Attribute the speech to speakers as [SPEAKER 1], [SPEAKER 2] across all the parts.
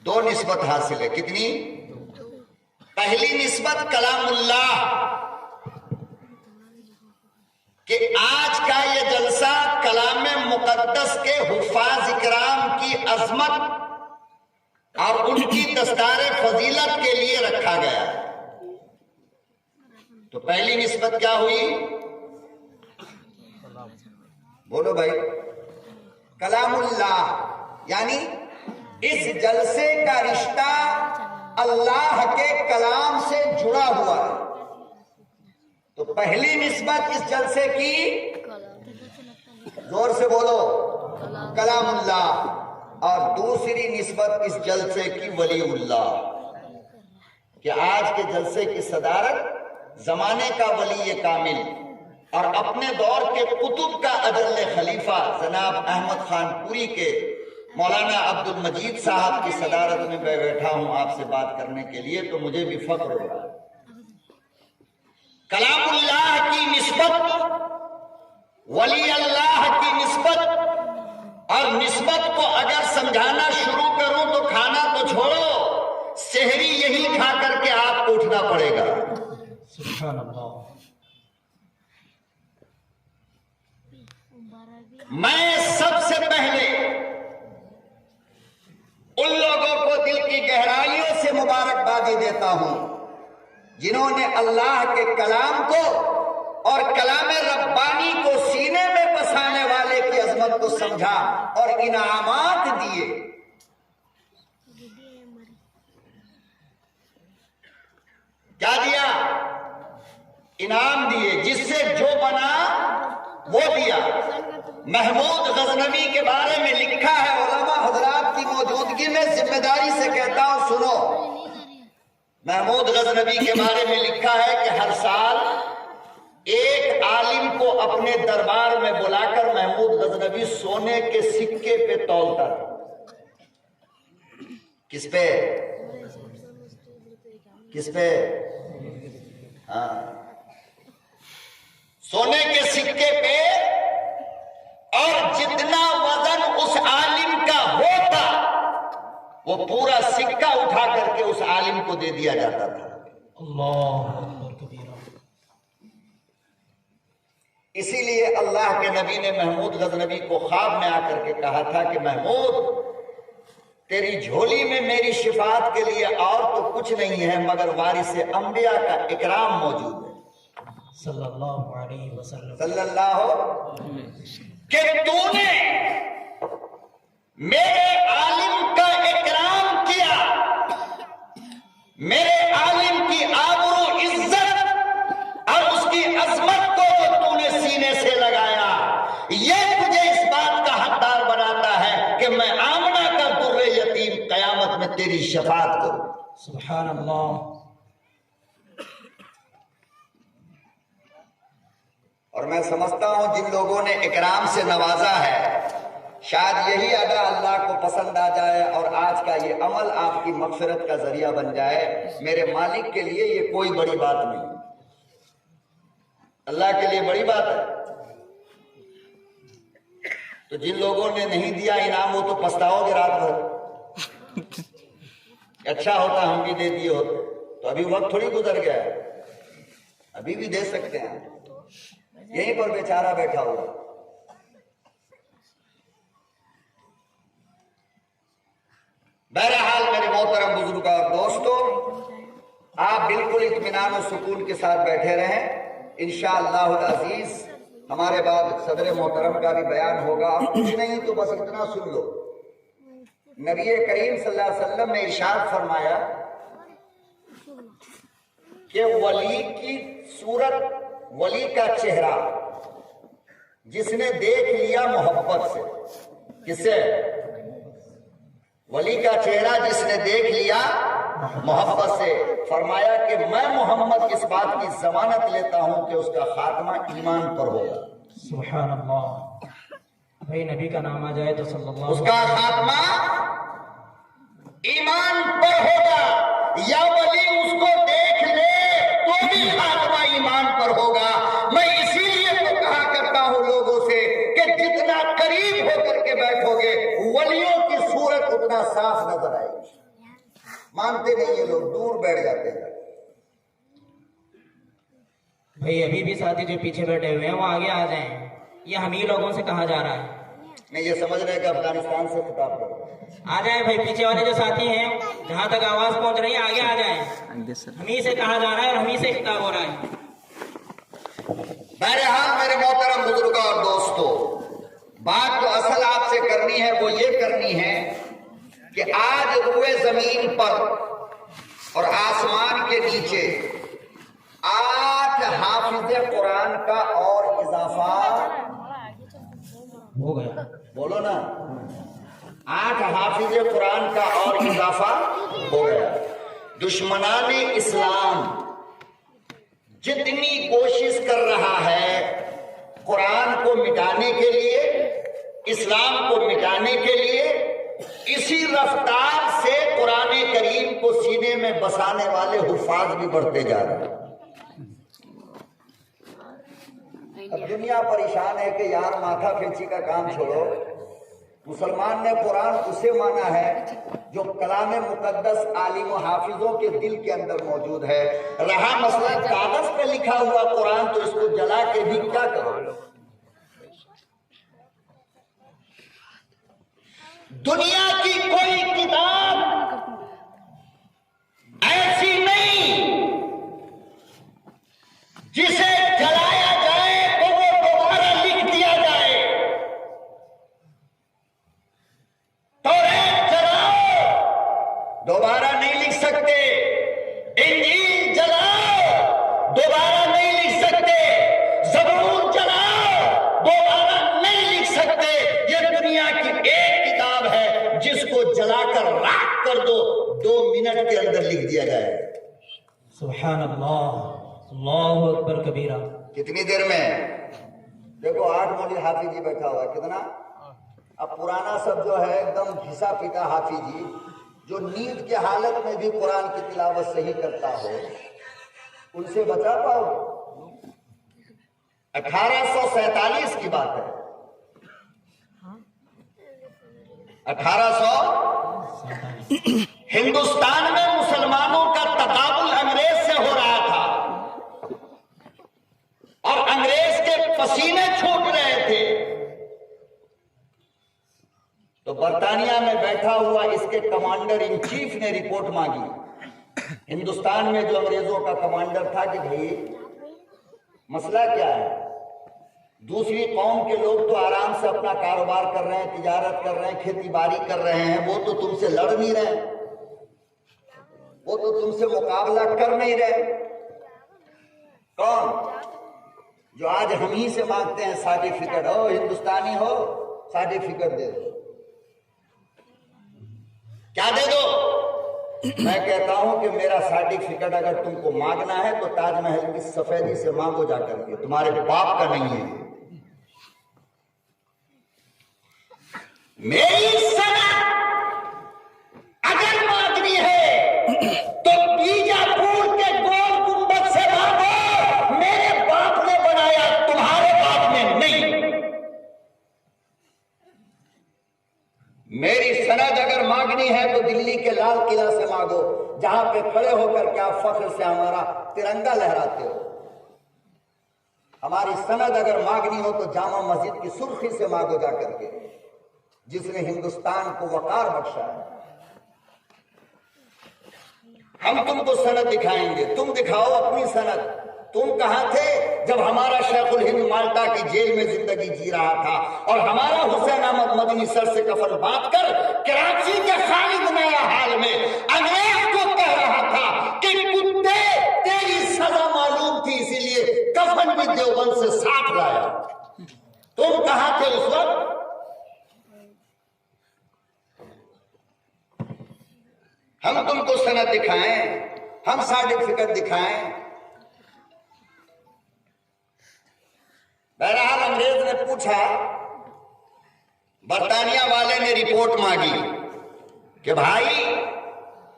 [SPEAKER 1] دو نسبت حاصل ہے. کتنی؟ پہلی نسبت کلام اللہ، کہ آج کا یہ جلسہ کلام مقدس کے حفاظ اکرام کی عظمت اور ان کی دستار فضیلت کے لیے رکھا گیا ہے. تو پہلی نسبت کیا ہوئی؟ بولو بھائی. کلام اللہ، یعنی اس جلسے کا رشتہ اللہ کے کلام سے جڑا ہوا ہے. تو پہلی نسبت اس جلسے کی، زور سے بولو، کلام اللہ. اور دوسری نسبت اس جلسے کی ولی اللہ، کہ آج کے جلسے کی صدارت زمانے کا ولی کامل اور اپنے دور کے قطب کا اجل خلیفہ جناب احمد خان پوری کے مولانا عبد المجید صاحب کی صدارت میں میں بیٹھا ہوں آپ سے بات کرنے کے لیے. تو مجھے بھی فخر ہو رہا ہے. کلام اللہ کی نسبت، ولی اللہ کی نسبت، اور نسبت کو اگر سمجھانا شروع کروں تو کھانا تو چھوڑو، سحری یہی کھا کر کے آپ کو اٹھنا پڑے گا.
[SPEAKER 2] سبحان اللہ.
[SPEAKER 1] میں سب سے پہلے ان لوگوں کو دل کی گہرائیوں سے مبارکبادی دیتا ہوں جنہوں نے اللہ کے کلام کو اور کلام ربانی کو سینے میں بسانے والے کی عظمت کو سمجھا اور انعامات دیے. کیا دیا؟ انعام دیے. جس سے جو بنا وہ دیا. محمود غزنوی کے بارے میں لکھا ہے، علماء حضرات کی موجودگی میں ذمہ داری سے کہتا ہوں سنو. محمود غزنوی کے بارے میں لکھا ہے کہ ہر سال ایک عالم کو اپنے دربار میں بلا کر محمود غزنوی سونے کے سکے پہ تولتا تھا. کس پہ؟ کس پہ؟ ہاں، سونے کے سکے پہ. اور جتنا وزن اس عالم کا ہوتا وہ پورا سکہ اٹھا کر کے اس عالم کو دے دیا جاتا تھا.
[SPEAKER 2] اللہ اکبر کبیرہ.
[SPEAKER 1] اسی لیے اللہ کے نبی نے محمود غزنوی کو خواب میں آ کر کے کہا تھا کہ محمود، تیری جھولی میں میری شفاعت کے لیے اور تو کچھ نہیں ہے مگر وارث انبیاء کا اکرام موجود ہے.
[SPEAKER 2] صلی اللہ علیہ وسلم.
[SPEAKER 1] صلی اللہ کہ تو نے میرے عالم کا اکرام کیا، میرے عالم کی آبرو عزت اور اس کی عظمت کو جو تو نے سینے سے لگایا، یہ تجھے اس بات کا حقدار بناتا ہے کہ میں آمنہ کا در یتیم قیامت میں تیری شفاعت کروں.
[SPEAKER 2] سبحان اللہ.
[SPEAKER 1] اور میں سمجھتا ہوں جن لوگوں نے اکرام سے نوازا ہے، شاید یہی ادا اللہ کو پسند آ جائے اور آج کا یہ عمل آپ کی مغفرت کا ذریعہ بن جائے. میرے مالک کے لیے یہ کوئی بڑی بات نہیں، اللہ کے لیے بڑی بات ہے. تو جن لوگوں نے نہیں دیا انعام وہ تو پچھتاؤ گے رات بھر. اچھا ہوتا ہم بھی دے دیے ہوتے. تو ابھی وقت تھوڑی گزر گیا ہے، ابھی بھی دے سکتے ہیں. یہیں پر بیچارہ بیٹھا ہوا. بہرحال میرے محترم بزرگوں اور دوستوں، آپ بالکل اطمینان و سکون کے ساتھ بیٹھے رہیں. انشاءاللہ العزیز ہمارے بعد صدر محترم کا بھی بیان ہوگا. کچھ نہیں تو بس اتنا سن لو. نبی کریم صلی اللہ علیہ وسلم نے ارشاد فرمایا کہ ولی کی صورت، ولی کا چہرہ جس نے دیکھ لیا محبت سے. کس سے؟ ولی کا چہرہ جس نے دیکھ لیا محبت سے. فرمایا کہ میں محمد اس بات کی ضمانت لیتا ہوں کہ اس کا خاتمہ ایمان پر ہوگا.
[SPEAKER 2] سبحان اللہ. بھائی نبی کا نام آ جائے تو صلی اللہ.
[SPEAKER 1] اس کا خاتمہ ایمان پر ہوگا. یا ولی اس کو دیکھ لے تو بھی خاتمہ ایمان پر ہوگا. میں اسی لیے تو کہا کرتا ہوں لوگوں سے کہ جتنا قریب ہو کر کے بیٹھو گے ولیوں کی صورت اتنا صاف نظر آئے گی. مانتے نہیں یہ لوگ، دور بیٹھ جاتے ہیں۔
[SPEAKER 2] بھائی ابھی بھی ساتھی جو پیچھے بیٹھے ہوئے ہیں وہ آگے آ جائیں، یہ ہم ہی لوگوں سے کہا جا رہا ہے۔
[SPEAKER 1] نہیں، یہ سمجھ رہے کہ افغانستان سے خطاب کرو۔
[SPEAKER 2] آ جائیں بھائی، پیچھے والے جو ساتھی ہیں جہاں تک آواز پہنچ رہی ہے آگے آ جائیں، ہم ہی سے کہا جا رہا ہے اور ہم ہی سے خطاب ہو رہا ہے۔
[SPEAKER 1] بہرحال میرے محترم بزرگوں اور دوستوں، بات جو اصل آپ سے کرنی ہے وہ یہ کرنی ہے کہ آج روئے زمین پر اور آسمان کے نیچے 8 حافظ قرآن کا اور اضافہ
[SPEAKER 2] ہو گیا،
[SPEAKER 1] بولو نا، 8 حافظ قرآن کا اور اضافہ ہو گیا۔ دشمنان اسلام جتنی کوشش کر رہا ہے قرآن کو مٹانے کے لیے، اسلام کو مٹانے کے لیے، اسی رفتار سے قرآن کریم کو سینے میں بسانے والے حفاظ بھی بڑھتے جا رہے ہیں۔ اب دنیا پریشان ہے کہ یار ماتھا پھینچی کا کام چھوڑو، مسلمان نے قرآن اسے مانا ہے جو کلام مقدس عالم و حافظوں کے دل کے اندر موجود ہے۔ رہا مسئلہ کاغذ پہ لکھا ہوا قرآن تو اس کو جلا کے بھی کیا کرو؟ دنیا کی کوئی کتاب ایسی نہیں جسے جلایا جائے تو وہ دوبارہ لکھ دیا جائے۔ توریت جلاؤ، دوبارہ نہیں لکھ سکتے۔ انجیل جلاؤ، دوبارہ نہیں لکھ سکتے۔ زبور جلاؤ، دوبارہ نہیں لکھ سکتے۔ یہ دنیا کی ایک کتاب ہے جس کو جلا کر راکھ کر دو، 2 منٹ کے اندر لکھ دیا جائے۔
[SPEAKER 2] سبحان اللہ، اللہ اکبر کبیرہ۔
[SPEAKER 1] کتنی دیر میں؟ دیکھو 8 مولوی حافظ جی بیٹھا ہوا ہے، کتنا؟ اب پرانا سب جو ہے ایک دم گھسا پیٹا حافظ جی جو نیند کے حالت میں بھی قرآن کی تلاوت صحیح کرتا ہو، ان سے بچا پاؤ؟ 1847 کی بات ہے، 1800 ہندوستان میں مسلمانوں کا تقابل انگریز سے ہو رہا تھا اور انگریز کے پسینے چھوٹ رہے تھے، تو برطانیہ میں بیٹھا ہوا اس کے کمانڈر ان چیف نے رپورٹ مانگی ہندوستان میں جو انگریزوں کا کمانڈر تھا کہ بھائی مسئلہ کیا ہے؟ دوسری قوم کے لوگ تو آرام سے اپنا کاروبار کر رہے ہیں، تجارت کر رہے ہیں، کھیتی باڑی کر رہے ہیں، وہ تو تم سے لڑ نہیں رہے، وہ تو تم سے مقابلہ کر نہیں رہے۔ کون؟ جو آج ہم ہی سے مانگتے ہیں سرٹیفکیٹ، ہو ہندوستانی ہو سرٹیفکیٹ دے دو۔ کیا دے دو؟ میں کہتا ہوں کہ میرا سرٹیفکیٹ اگر تم کو مانگنا ہے تو تاج محل کی سفیدی سے مانگو جا کر کے، تمہارے باپ کا نہیں ہے۔ میری سند اگر مانگنی ہے تو بیجاپور کے گول گنبد سے مانگو، میرے باپ نے بنایا، تمہارے باپ نے نہیں۔ میری سند اگر مانگنی ہے تو دلی کے لال قلعہ سے مانگو، جہاں پہ کھڑے ہو کر کیا فخر سے ہمارا ترنگا لہراتے ہو۔ ہماری سند اگر مانگنی ہو تو جامع مسجد کی سرخی سے مانگو جا کر کے، جس نے ہندوستان کو وقار بخشا ہے۔ ہم تم کو سند دکھائیں گے، تم دکھاؤ اپنی سند۔ تم کہاں تھے جب ہمارا شیخ الہند مالٹا کی جیل میں زندگی جی رہا تھا اور ہمارا حسین احمد مدنی سر سے کفن باندھ کر کراچی کے خالد نیا حال میں انگریز کو کہہ رہا تھا کہ کتے تیری سزا معلوم تھی اسی لیے کفن بھی دیوبند سے ساتھ لایا؟ تم کہاں تھے اس وقت؟ ہم تم کو سند دکھائیں، ہم سرٹیفکیٹ دکھائیں؟ بہرحال انگریز نے پوچھا، برطانیہ والے نے رپورٹ مانگی کہ بھائی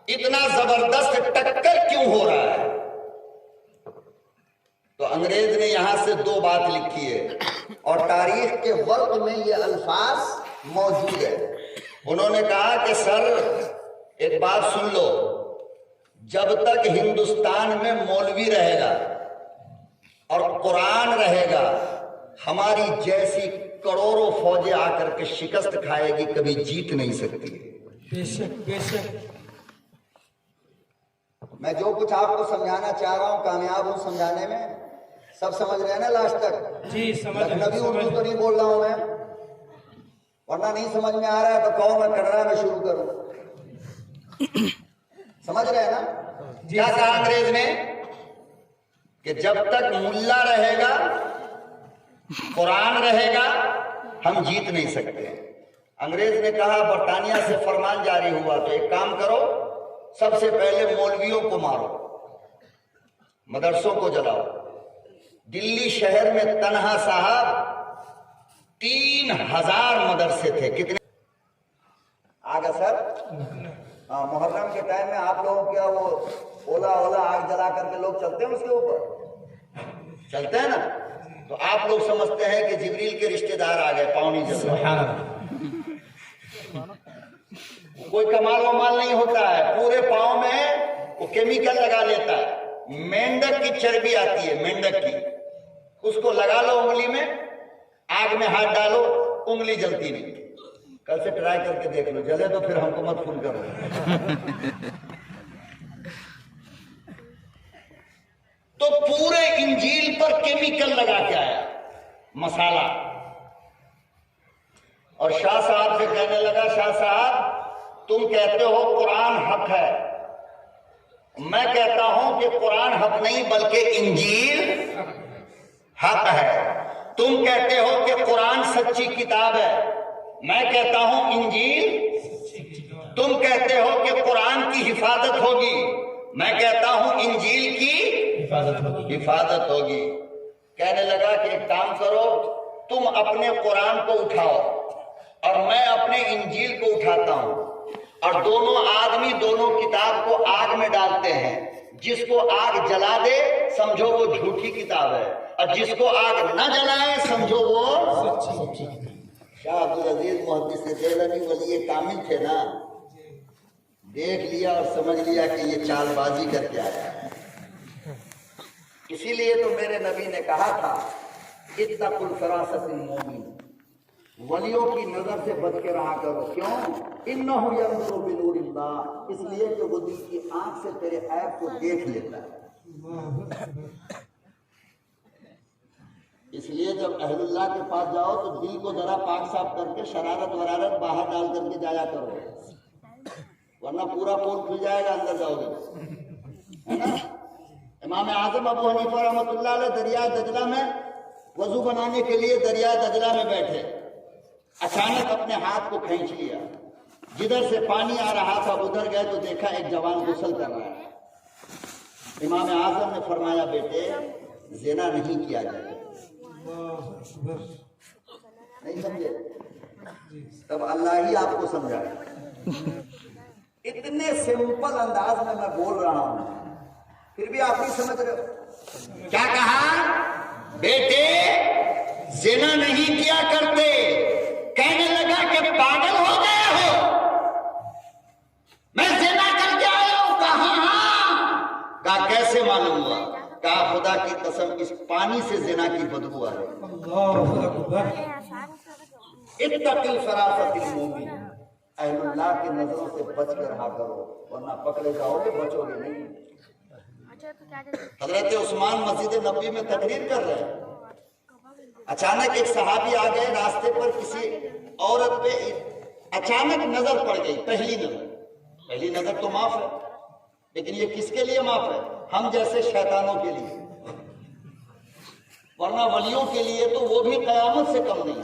[SPEAKER 1] اتنا زبردست ٹکر کیوں ہو رہا ہے؟ تو انگریز نے یہاں سے 2 بات لکھی ہے اور تاریخ کے وقت میں یہ الفاظ موجود ہے۔ انہوں نے کہا کہ سر ایک بات سن لو، جب تک ہندوستان میں مولوی رہے گا اور قرآن رہے گا، ہماری جیسی کروڑوں فوجیں آ کر کے شکست کھائے گی، کبھی جیت نہیں سکتی۔
[SPEAKER 3] بے شک بے شک۔
[SPEAKER 1] میں جو کچھ آپ کو سمجھانا چاہ رہا ہوں کامیاب ہوں سمجھانے میں، سب سمجھ رہے ہیں نا لاسٹ تک؟
[SPEAKER 3] جی سمجھ
[SPEAKER 1] لکھنوی اردو تو نہیں بول رہا ہوں میں، ورنہ نہیں سمجھ میں آ رہا ہے تو کہو میں کنڑا میں شروع کروں۔ سمجھ رہے ہیں نا؟ کیا کہا انگریز نے کہ جب تک ملا رہے گا، قرآن رہے گا، ہم جیت نہیں سکتے۔ انگریز نے کہا برطانیہ سے فرمان جاری ہوا تو ایک کام کرو، سب سے پہلے مولویوں کو مارو، مدرسوں کو جلاؤ۔ دلی شہر میں تنہا صاحب 3000 مدرسے تھے۔ کتنے آگا سر؟ محرم کے ٹائم میں آپ لوگوں کیا وہ اولا آگ جلا کر کے لوگ چلتے ہیں اس کے اوپر؟ چلتے ہیں نا؟ تو آپ لوگ سمجھتے ہیں کہ جبریل کے رشتہ دار آ گئے، پاؤں نہیں جل رہے۔ کوئی کمال ومال نہیں ہوتا ہے، پورے پاؤں میں وہ کیمیکل لگا لیتا ہے، مینڈک کی چربی آتی ہے، مینڈک کی، اس کو لگا لو انگلی میں، آگ میں ہاتھ ڈالو، انگلی جلتی نہیں۔ کل سے ٹرائی کر کے دیکھ لو، جلے تو پھر ہم کو مت فون کرو۔ تو پورے انجیل پر کیمیکل لگا کے آیا، مسالہ۔ اور شاہ صاحب سے کہنے لگا شاہ صاحب تم کہتے ہو قرآن حق ہے، میں کہتا ہوں کہ قرآن حق نہیں بلکہ انجیل حق ہے۔ تم کہتے ہو کہ قرآن سچی کتاب ہے، میں کہتا ہوں انجیل۔ تم کہتے ہو کہ قرآن کی حفاظت ہوگی، میں کہتا ہوں انجیل کی حفاظت ہوگی۔ کہنے لگا کہ ایک کام کرو، تم اپنے قرآن کو اٹھاؤ اور میں اپنے انجیل کو اٹھاتا ہوں، اور دونوں آدمی دونوں کتاب کو آگ میں ڈالتے ہیں، جس کو آگ جلا دے سمجھو وہ جھوٹی کتاب ہے، اور جس کو آگ نہ جلائے سمجھو وہ سچی۔ شاہ عبدالعزیز محدث دیلمی ولی کامل تھے نا، دیکھ لیا اور سمجھ لیا کہ یہ چال بازی کر کے آیا ہے۔ اسی لیے تو میرے نبی نے کہا تھا اتقوا الفراست المومن، ولیوں کی نظر سے بچ کے رہا کرو۔ کیوں؟ انہ ینظر بنور اللہ، اس لیے کہ وہ دل کی آنکھ سے تیرے عیب کو دیکھ لیتا ہے۔ اس لیے جب اہل اللہ کے پاس جاؤ تو دل کو ذرا پاک صاف کر کے شرارت ورارت باہر ڈال کر کے جایا کرو، ورنہ پورا پول کھل جائے گا اندر جاؤ گے، ہے نا؟ امام اعظم ابو حنیفہ رحمۃ اللہ علیہ دریائے دجلہ میں وضو بنانے کے لیے دریائے دجلہ میں بیٹھے، اچانک اپنے ہاتھ کو کھینچ لیا، جدھر سے پانی آ رہا تھا ادھر گئے تو دیکھا ایک جوان غسل کر رہا ہے۔ امام اعظم نے فرمایا بیٹے زنا نہیں کیا جائے، نہیں سمجھے؟ تب اللہ ہی آپ کو سمجھائے۔ اتنے سمپل انداز میں بول رہا ہوں، پھر بھی آپ نہیں سمجھ رہے ہو۔ کیا کہا؟ بیٹے زنا نہیں کیا کرتے۔ کہنے لگا کہ پاگل ہو گئے ہو، میں زنا کر کے آیا ہوں۔ کہا ہاں۔ کہا کیسے معلوم ہوا؟ کہا خدا کی قسم اس پانی سے زنا کی بدبو آ رہی۔
[SPEAKER 3] اللہ اکبر۔
[SPEAKER 1] اتق الفراست المومن، اہل اللہ کی نظروں سے بچ کر رہا کرو، ورنہ پکڑے جاؤ گے، بچو گے نہیں۔ حضرت عثمان مسجد نبوی میں تقریر کر رہے ہیں، اچانک ایک صحابی آ گئے، راستے پر کسی عورت پہ اچانک نظر پڑ گئی۔ پہلی نظر تو معاف ہے، لیکن یہ کس کے لیے معاف ہے؟ ہم جیسے شیطانوں کے لیے، ورنہ ولیوں کے لیے تو وہ بھی قیامت سے کم نہیں۔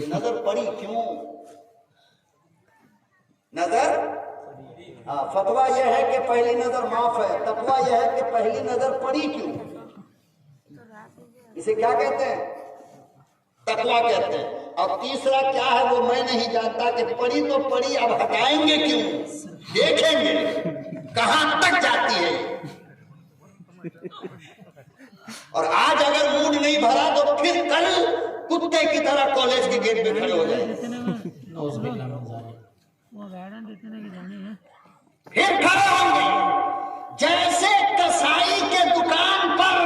[SPEAKER 1] یہ نظر پڑی کیوں؟ نظر فتویٰ یہ ہے کہ پہلی نظر معاف ہے، تقویٰ یہ ہے کہ پہلی نظر پڑی کیوں؟ اسے کیا کہتے ہیں؟ تقویٰ کہتے ہیں۔ اور تیسرا کیا ہے وہ میں نہیں جانتا، کہ پڑی تو پڑی، اب ہٹائیں گے کیوں؟ دیکھیں گے کہاں تک جاتی ہے۔ اور آج اگر موڈ نہیں بھرا تو پھر کل کتے کی طرح کالج کے گیٹ پہ کھڑے ہو جائیں، پھر کھڑے ہوں گے۔ جیسے کسائی کے دکان پر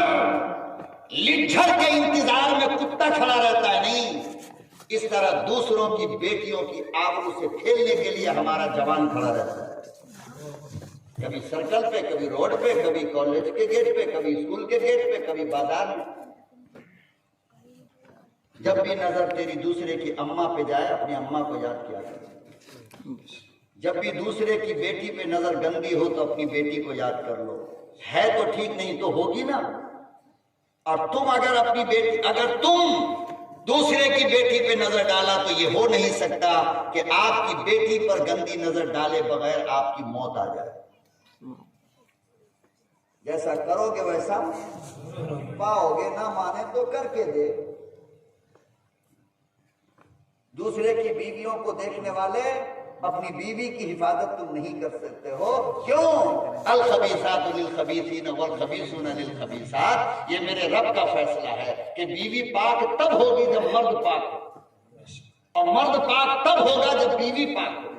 [SPEAKER 1] لٹھڑ کے انتظار میں کتا کھڑا رہتا ہے، نہیں اس طرح دوسروں کی بیٹیوں کی آبرو سے کھیلنے کے لیے ہمارا جوان کھڑا رہتا ہے، کبھی سرکل پہ، کبھی روڈ پہ، کبھی کالج کے گیٹ پہ، کبھی اسکول کے گیٹ پہ، کبھی بازار میں۔ جب بھی نظر تیری دوسرے کی اماں پہ جائے اپنی اماں کو یاد کیا کر، جب بھی دوسرے کی بیٹی پہ نظر گندی ہو تو اپنی بیٹی کو یاد کر لو، ہے تو ٹھیک نہیں تو ہوگی نا۔ اور تم اگر تم دوسرے کی بیٹی پہ نظر ڈالا تو یہ ہو نہیں سکتا کہ آپ کی بیٹی پر گندی نظر ڈالے بغیر آپ کی موت آ جائے۔ جیسا کرو گے ویسا پاؤ گے، نہ مانے تو کر کے دے۔ دوسرے کی بیویوں کو دیکھنے والے اپنی بیوی کی حفاظت تم نہیں کر سکتے ہو، کیوں؟ الخبیثات للخبیثین والخبیثون للخبیثات، یہ میرے رب کا فیصلہ ہے کہ بیوی پاک تب ہوگی جب مرد پاک ہو، اور مرد پاک تب ہوگا جب بیوی پاک ہو۔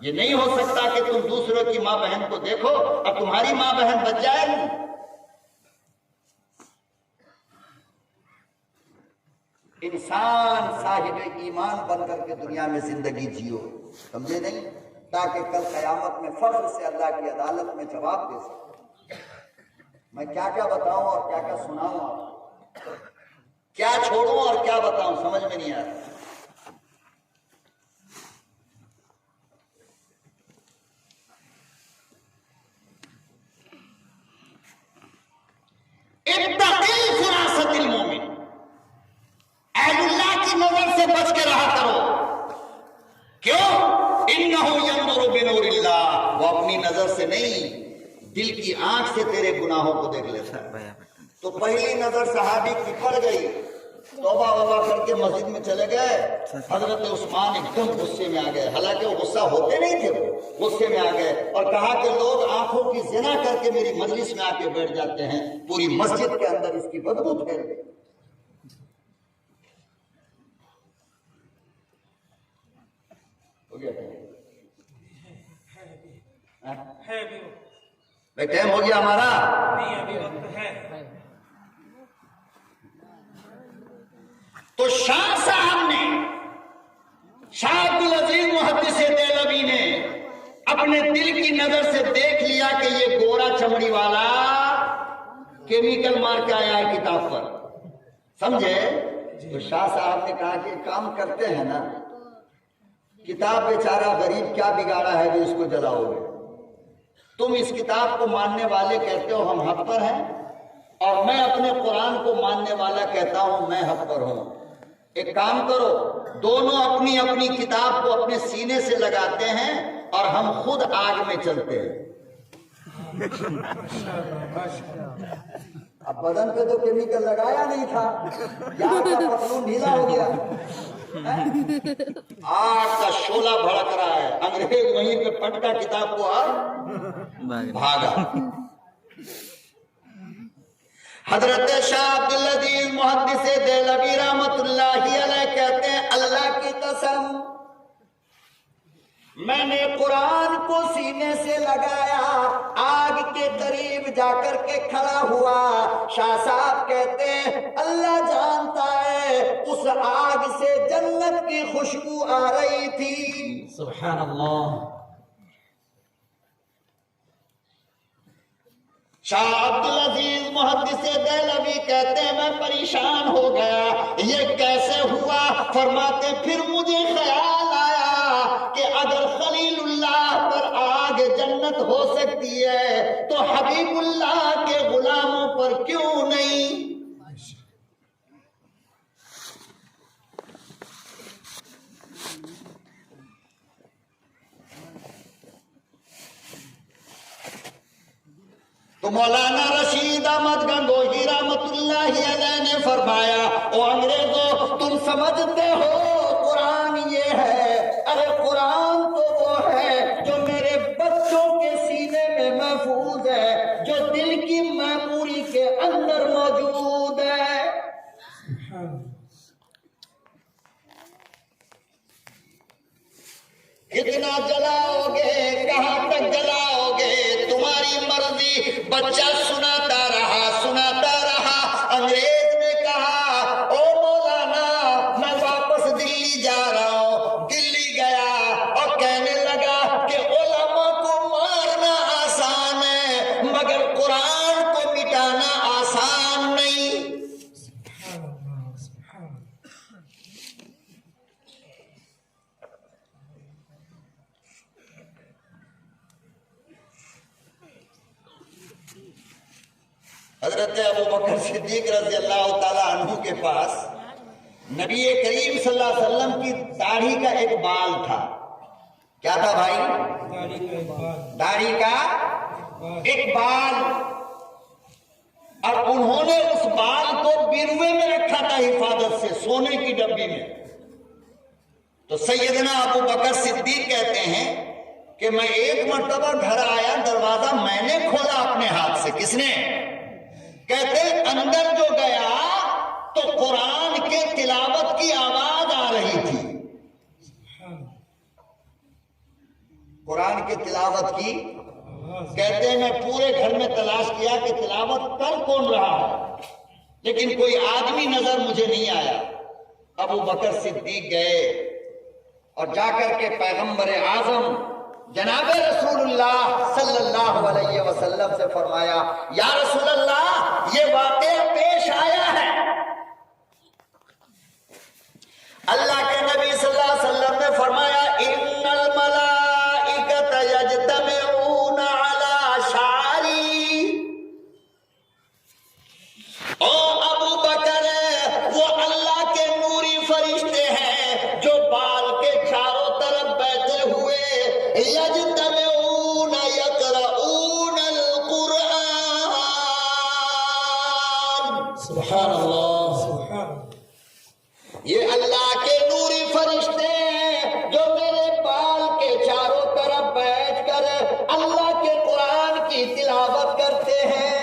[SPEAKER 1] یہ نہیں ہو سکتا کہ تم دوسروں کی ماں بہن کو دیکھو اور تمہاری ماں بہن بچ جائے گی۔ انسان صاحب ایمان بن کر کے دنیا میں زندگی جیو، سمجھے نہیں؟ تاکہ کل قیامت میں فخر سے اللہ کی عدالت میں جواب دے سکے۔ میں کیا کیا بتاؤں اور کیا کیا سناؤں، آپ کیا چھوڑوں اور کیا بتاؤں، سمجھ میں نہیں آ رہا۔ اتقی فراست المومن، اہل اللہ کی نظر سے بچ کے رہا کرو، کیوں؟ انہ ینظر بنور اللہ، وہ اپنی نظر سے نہیں دل کی آنکھ سے تیرے گناہوں کو دیکھ لیتا ہے۔ تو پہلی نظر صحابی کی پڑ گئی، توبہ وبا کر کے مسجد میں چلے گئے، حضرت عثمان ایک دم غصے میں آ گئے، حالانکہ وہ غصہ ہوتے نہیں تھے، وہ غصے میں آ گئے اور کہا کہ لوگ آنکھوں کی زنا کر کے میری مجلس میں آ کے بیٹھ جاتے ہیں، پوری مسجد کے اندر اس کی بدبو پھیل گئی۔ ہو گیا
[SPEAKER 3] ہے بھی
[SPEAKER 1] بھائی، ٹائم ہو گیا ہمارا۔
[SPEAKER 3] نہیں، ابھی وقت ہے۔
[SPEAKER 1] تو شاہ صاحب نے، شاہ عبدالعزیز محدث دہلوی نے اپنے دل کی نظر سے دیکھ لیا کہ یہ گورا چمڑی والا کیمیکل مار کے آیا ہے کتاب پر، سمجھے؟ تو شاہ صاحب نے کہا کہ کام کرتے ہیں نا، کتاب بیچارہ غریب کیا بگاڑا ہے جو اس کو جلاؤ گے؟ تم اس کتاب کو ماننے والے کہتے ہو ہم حق پر ہیں، اور میں اپنے قرآن کو ماننے والا کہتا ہوں میں حق پر ہوں۔ ایک کام کرو، دونوں اپنی اپنی کتاب کو اپنے سینے سے لگاتے ہیں اور ہم خود آگ میں چلتے ہیں۔ اب بدن پہ تو کیمیکل لگایا نہیں تھا، یار کا پتلون ڈھیلا ہو گیا، آگ کا شعلہ بھڑک رہا ہے، انگریز وہیں پہ پٹکا کتاب کو اور بھاگا۔ حضرت شاہ عبدالعزیز محدث دہلوی رحمت اللہ علیہ کہتے ہیں اللہ کی قسم میں نے قرآن کو سینے سے لگایا، آگ کے قریب جا کر کے کھڑا ہوا۔ شاہ صاحب کہتے ہیں اللہ جانتا ہے اس آگ سے جنت کی خوشبو آ رہی تھی۔
[SPEAKER 2] سبحان اللہ۔
[SPEAKER 1] شاہ عبدالعزیز محدث دہلوی کہتے ہیں میں پریشان ہو گیا، یہ کیسے ہوا؟ فرماتے پھر مجھے خیال آیا کہ اگر خلیل اللہ پر آگ جنت ہو سکتی ہے تو حبیب اللہ کے غلاموں پر کیوں نہیں؟ تو مولانا رشید احمد گنگوہی رحمت اللہ علیہ نے فرمایا او انگریزوں تم سمجھتے ہو قرآن یہ ہے؟ ارے قرآن تو وہ ہے جو میرے بچوں کے سینے میں محفوظ ہے، جو دل کی میموری کے اندر موجود ہے۔ کتنا جلاؤ گے، کہاں تک جلاؤ گے، تمہاری مرضی، بچہ سناتا رہا انگریز نے کہا او مولانا میں واپس دلی جا رہا ہوں. دلی گیا اور کہنے لگا کہ علماء کو مارنا آسان ہے مگر قرآن کو مٹانا آسان نہیں. حضرت ابوبکر صدیق رضی اللہ تعالی عنہ کے پاس نبی کریم صلی اللہ علیہ وسلم کی داڑھی کا ایک بال تھا. کیا تھا بھائی؟ داڑھی کا ایک بال. اور انہوں نے اس بال کو بیروے میں رکھا تھا حفاظت سے, سونے کی ڈبی میں. تو سیدنا ابوبکر صدیق کہتے ہیں کہ میں ایک مرتبہ گھر آیا, دروازہ میں نے کھولا اپنے ہاتھ سے. کس نے؟ کہتے اندر جو گیا تو قرآن کے تلاوت کی آواز آ رہی تھی. قرآن کی تلاوت کی. کہتے ہیں میں پورے گھر میں تلاش کیا کہ تلاوت کر کون رہا ہے, لیکن کوئی آدمی نظر مجھے نہیں آیا. ابو بکر صدیق گئے اور جا کر کے پیغمبر اعظم جناب رسول اللہ صلی اللہ علیہ وسلم سے فرمایا یا رسول اللہ یہ واقعہ پیش آیا ہے. اللہ کے نبی صلی اللہ علیہ وسلم نے فرمایا ان الملائکۃ یجتمعون علی شعری. او ابو بکر وہ اللہ کے نوری فرشتے ہیں جو بال کے چاروں طرف بیٹھے ہوئے یجتمعون یقرؤون القرآن. سبحان اللہ. یہ اللہ کے نوری فرشتے ہیں جو میرے بال کے چاروں طرف بیٹھ کر اللہ کے قرآن کی تلاوت کرتے ہیں.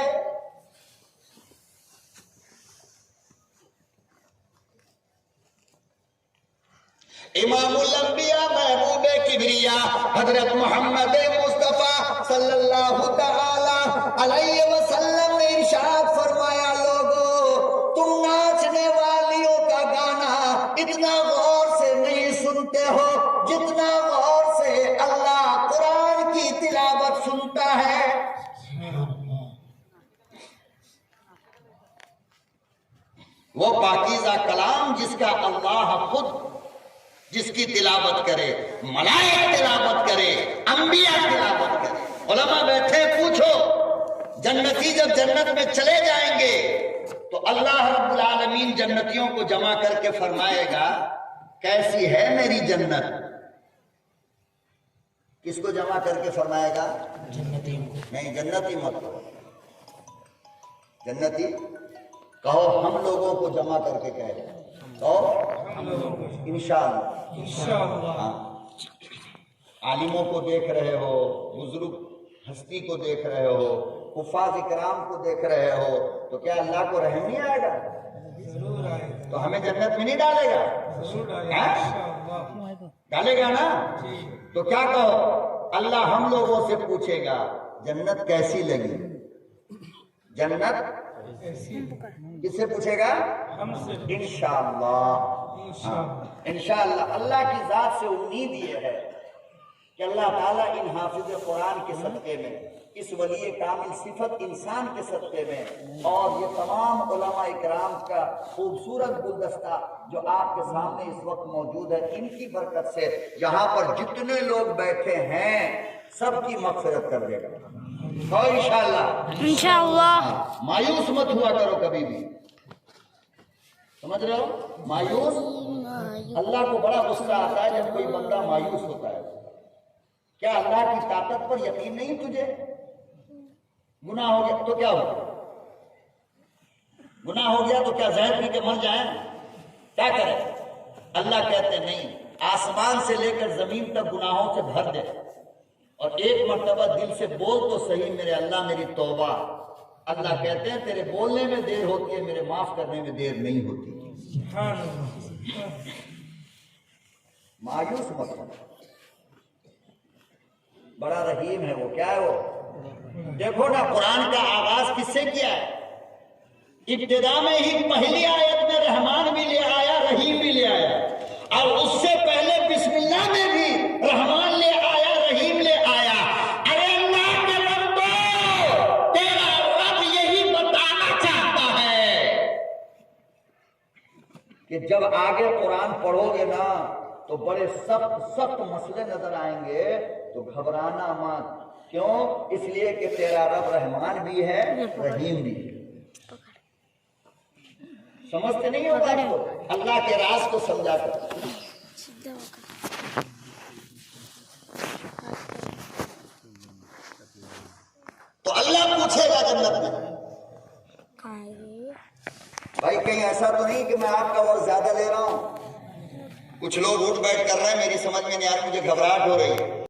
[SPEAKER 1] امام الانبیاء محبوب کبریا حضرت محمد مصطفیٰ صلی اللہ تعالی علیہ وسلم نے ارشاد فرمایا لوگو تم ناچنے والیوں کا گانا اتنا غور سے نہیں سنتے ہو جتنا غور سے اللہ قرآن کی تلاوت سنتا ہے. وہ پاکیزہ کلام جس کا اللہ خود جس کی تلاوت کرے, ملائکہ تلاوت کرے, انبیاء تلاوت کرے. علماء بیٹھے پوچھو جنتی جب جنت میں چلے جائیں گے تو اللہ رب العالمین جنتیوں کو جمع کر کے فرمائے گا کیسی ہے میری جنت. کس کو جمع کر کے فرمائے گا؟ جنتی. نہیں جنتی مت کہو, جنتی کہو ہم لوگوں کو جمع کر کے کہے گا انشاءاللہ. عالموں کو دیکھ رہے ہو, بزرگ ہستی کو دیکھ رہے ہو, حفاظ اکرام کو دیکھ رہے ہو, تو کیا اللہ کو رحم نہیں آئے گا؟ تو ہمیں جنت میں نہیں ڈالے گا؟ ڈالے گا نا. تو کیا کہو اللہ ہم لوگوں سے پوچھے گا جنت کیسی لگی. جنت کس سے پوچھے گا؟ انشاءاللہ. انشاءاللہ. اللہ کی ذات سے امید یہ ہے کہ اللہ تعالیٰ ان حافظ قرآن کے صدقے میں, اس ولی کامل صفت انسان کے صدقے میں, اور یہ تمام علماء اکرام کا خوبصورت گلدستہ جو آپ کے سامنے اس وقت موجود ہے, ان کی برکت سے یہاں پر جتنے لوگ بیٹھے ہیں سب کی مغفرت کر دے گا. اور انشاءاللہ مایوس مت ہوا کرو کبھی بھی. سمجھ رہے ہو؟ مایوس, اللہ کو بڑا غصہ آتا ہے جب کوئی بندہ مایوس ہوتا ہے. کیا اللہ کی طاقت پر یقین نہیں تجھے؟ گناہ ہو گیا تو کیا ہو؟ گناہ ہو گیا تو کیا زہر پی کے مر جائیں؟ کیا کریں؟ اللہ کہتے نہیں, آسمان سے لے کر زمین تک گناہوں سے بھر دے, اور ایک مرتبہ دل سے بول تو صحیح میرے اللہ میری توبہ. اللہ کہتے ہیں تیرے بولنے میں دیر ہوتی ہے, میرے معاف کرنے میں دیر نہیں ہوتی. مایوس مت ہو, بڑا رحیم ہے وہ. کیا ہے وہ؟ دیکھو نا قرآن کا آغاز کس سے کیا ہے؟ ابتدا میں ہی پہلی آیت میں رحمان بھی لے آیا، رحیم بھی لے آیا، اور اس سے پہلے بسم اللہ میں بھی رحمان لے آیا، رحیم لے آیا۔ ارے اللہ کے بندو، تیرا رب یہی بتانا چاہتا ہے کہ جب آگے قرآن پڑھو گے نا تو بڑے سخت مسئلے نظر آئیں گے، تو گھبرانا مت۔ کیوں؟ اس لیے کہ تیرا رب رحمان بھی ہے، رحیم بھی ہے۔ سمجھتے نہیں ہو بات کو؟ اللہ کے راز کو سمجھا کر۔ تو اللہ پوچھے گا جنت میں، بھائی کہیں ایسا تو نہیں کہ میں آپ کا وقت زیادہ لے رہا ہوں؟ کچھ لوگ اٹھ بیٹھ کر رہے ہیں، میری سمجھ میں نہیں آ رہی، مجھے گھبراہٹ ہو رہی ہے۔